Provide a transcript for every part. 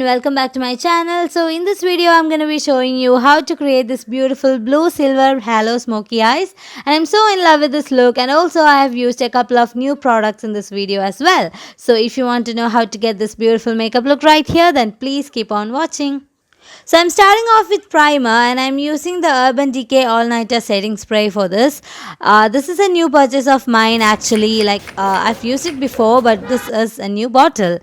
welcome back to my channel. So in this video I'm going to be showing you how to create this beautiful blue silver halo smoky eyes, and I'm so in love with this look, and also I have used a couple of new products in this video as well. So if you want to know how to get this beautiful makeup look right here, then please keep on watching. So I'm starting off with primer, and I'm using the Urban Decay All Nighter setting spray for this. This is a new purchase of mine actually, I've used it before, but this is a new bottle.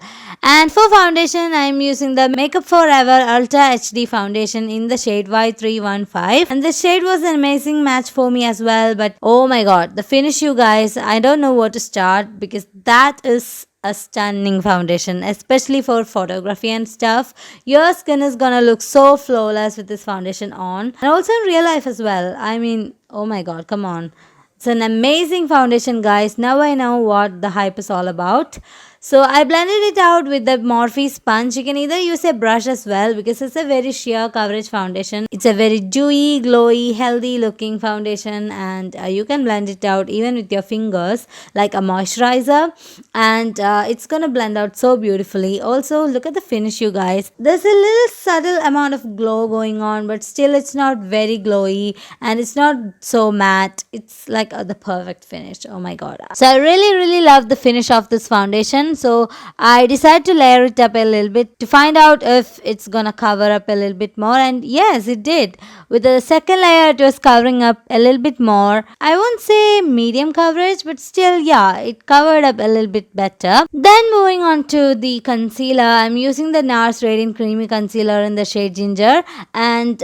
And for foundation, I'm using the Makeup Forever Ultra HD foundation in the shade Y315. And the shade was an amazing match for me as well, but oh my god, the finish, you guys, I don't know where to start because that is a stunning foundation, especially for photography and stuff. Your skin is gonna look so flawless with this foundation on, and also in real life as well. I mean, oh my god, come on, it's an amazing foundation, guys. Now I know what the hype is all about. So I blended it out with the Morphe sponge. You can either use a brush as well because it's a very sheer coverage foundation. It's a very dewy, glowy, healthy looking foundation, and you can blend it out even with your fingers like a moisturizer, and it's gonna blend out so beautifully. Also, look at the finish, you guys. There's a little subtle amount of glow going on, but still it's not very glowy and it's not so matte. It's like the perfect finish. Oh my god. So I really love the finish of this foundation. So I decided to layer it up a little bit to find out if it's gonna cover up a little bit more, and yes, it did. With the second layer, it was covering up a little bit more. I won't say medium coverage, but still, yeah, it covered up a little bit better. Then moving on to the concealer, I'm using the NARS Radiant Creamy Concealer in the shade Ginger, and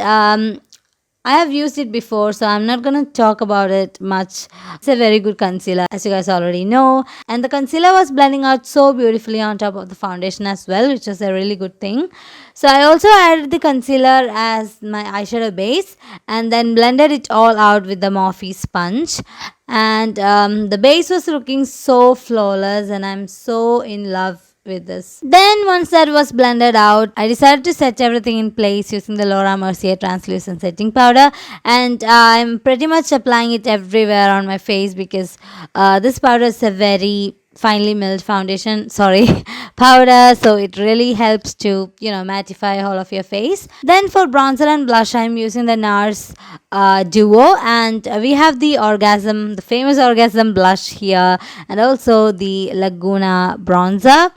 I have used it before, so I'm not going to talk about it much. It's a very good concealer, as you guys already know. And the concealer was blending out so beautifully on top of the foundation as well, which was a really good thing. So I also added the concealer as my eyeshadow base and then blended it all out with the Morphe sponge. And the base was looking so flawless, and I'm so in love with this. Then once that was blended out, I decided to set everything in place using the Laura Mercier translucent setting powder, and I'm pretty much applying it everywhere on my face because this powder is a very finely milled powder, so it really helps to mattify all of your face. Then for bronzer and blush, I'm using the NARS Duo, and we have the famous orgasm blush here, and also the Laguna bronzer.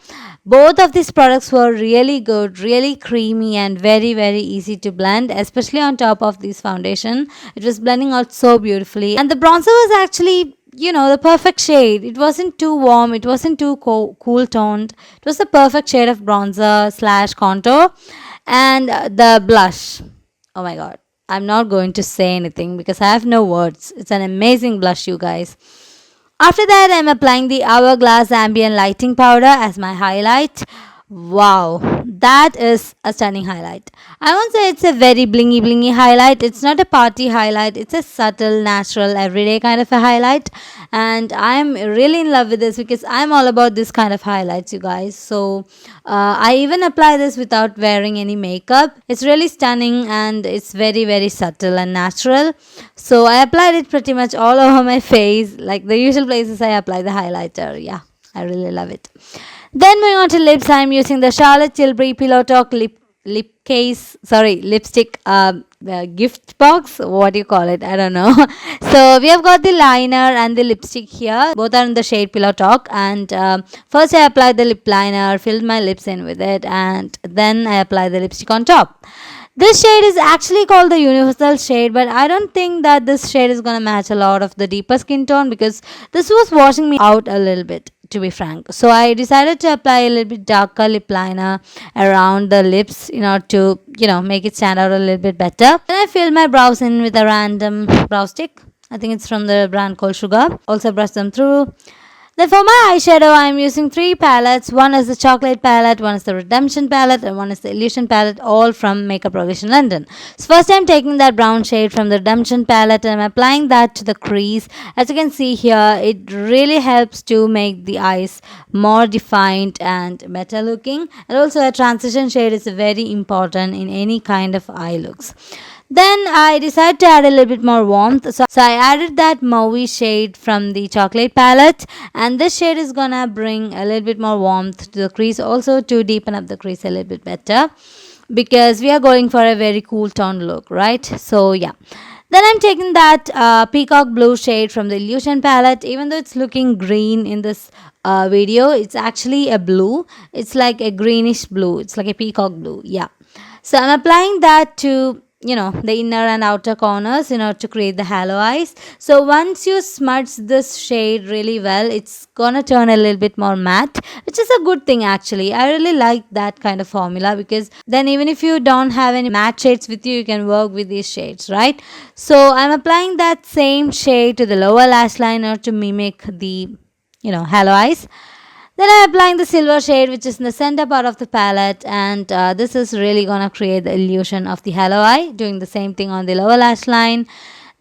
Both of these products were really good, really creamy, and very easy to blend, especially on top of this foundation. It was blending out so beautifully, and the bronzer was actually the perfect shade. It wasn't too warm, it wasn't too cool toned. It was the perfect shade of bronzer / contour. And the blush, oh my god, I'm not going to say anything because I have no words. It's an amazing blush, you guys. After that, I'm applying the Hourglass Ambient Lighting Powder as my highlight. Wow, that is a stunning highlight. I won't say it's a very blingy highlight. It's not a party highlight. It's a subtle, natural, everyday kind of a highlight. And I'm really in love with this because I'm all about this kind of highlights, you guys. So I even apply this without wearing any makeup. It's really stunning, and it's very subtle and natural. So I applied it pretty much all over my face, like the usual places I apply the highlighter. Yeah, I really love it. Then moving on to lips, I'm using the Charlotte Tilbury Pillow Talk lipstick gift box. What do you call it? I don't know. So we have got the liner and the lipstick here. Both are in the shade Pillow Talk. And first I applied the lip liner, filled my lips in with it, and then I applied the lipstick on top. This shade is actually called the universal shade, but I don't think that this shade is going to match a lot of the deeper skin tone because this was washing me out a little bit, to be frank. So I decided to apply a little bit darker lip liner around the lips in order to, make it stand out a little bit better. Then I filled my brows in with a random brow stick. I think it's from the brand called Sugar. Also brushed them through. Then for my eyeshadow, I'm using 3 palettes. One is the chocolate palette, one is the redemption palette, and one is the illusion palette, all from Makeup Revolution London. So first I'm taking that brown shade from the redemption palette and I'm applying that to the crease. As you can see here, it really helps to make the eyes more defined and better looking. And also a transition shade is very important in any kind of eye looks. Then I decided to add a little bit more warmth. So I added that mauvey shade from the chocolate palette, and this shade is gonna bring a little bit more warmth to the crease, also to deepen up the crease a little bit better, because we are going for a very cool tone look, right? So yeah, then I'm taking that peacock blue shade from the Illusion palette. Even though it's looking green in this video, it's actually a blue. It's like a greenish blue. It's like a peacock blue. Yeah. So I'm applying that to, the inner and outer corners in order to create the halo eyes. So once you smudge this shade really well, it's gonna turn a little bit more matte, which is a good thing actually. I really like that kind of formula, because then even if you don't have any matte shades with you, you can work with these shades, right? So I'm applying that same shade to the lower lash liner to mimic the, halo eyes. Then I'm applying the silver shade, which is in the center part of the palette, and this is really gonna create the illusion of the halo eye. Doing the same thing on the lower lash line.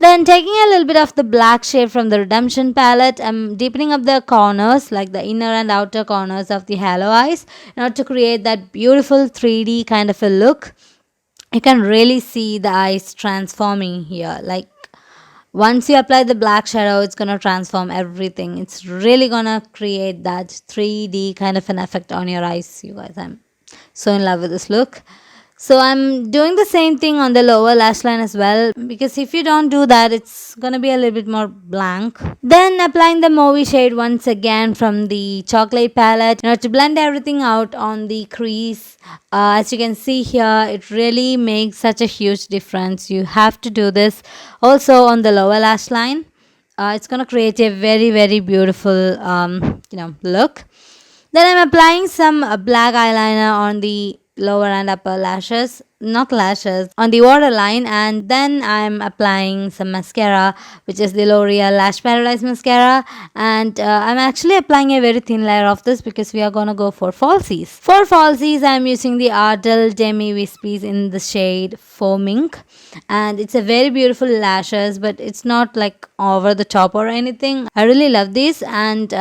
Then taking a little bit of the black shade from the Redemption palette, I'm deepening up the corners, like the inner and outer corners of the halo eyes, in order to create that beautiful 3D kind of a look. You can really see the eyes transforming here, like once you apply the black shadow, it's gonna transform everything. It's really gonna create that 3D kind of an effect on your eyes, you guys. I'm so in love with this look. So I'm doing the same thing on the lower lash line as well, because if you don't do that, it's gonna be a little bit more blank. Then applying the Mauve shade once again from the chocolate palette, to blend everything out on the crease. As you can see here, it really makes such a huge difference. You have to do this also on the lower lash line. It's gonna create a very, very beautiful look. Then I'm applying some black eyeliner on the lower and upper lashes, not lashes, on the waterline, and then I'm applying some mascara, which is the L'Oreal Lash Paradise mascara, and I'm actually applying a very thin layer of this because we are gonna go for falsies. For falsies, I'm using the Ardell Demi Wispies in the shade Foaming, and it's a very beautiful lashes, but it's not like over the top or anything. I really love this, and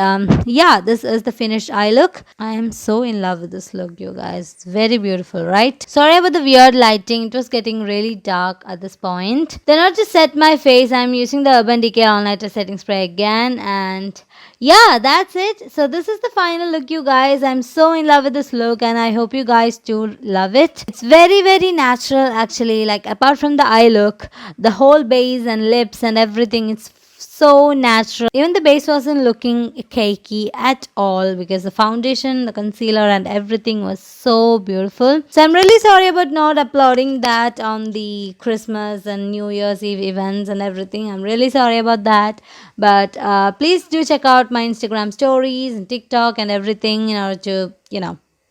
yeah, this is the finished eye look. I am so in love with this look, you guys. It's very beautiful, right? Sorry about the weird lighting. It was getting really dark at this point. Then now to set my face, I'm using the Urban Decay All Nighter setting spray again, and yeah, that's it. So this is the final look, you guys. I'm so in love with this look, and I hope you guys do love it. It's very, very natural actually. Like, apart from the eye look, the whole base and lips and everything, it's so natural. Even the base wasn't looking cakey at all, because the foundation, the concealer and everything was so beautiful. So I'm really sorry about not uploading that on the Christmas and New Year's Eve events and everything. I'm really sorry about that. But please do check out my Instagram stories and TikTok and everything in order to,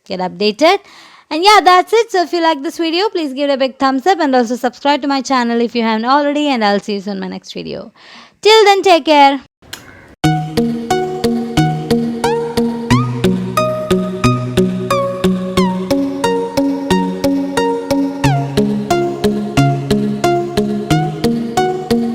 get updated. And yeah, that's it. So if you like this video, please give it a big thumbs up, and also subscribe to my channel if you haven't already, and I'll see you soon in my next video. Till then, take care.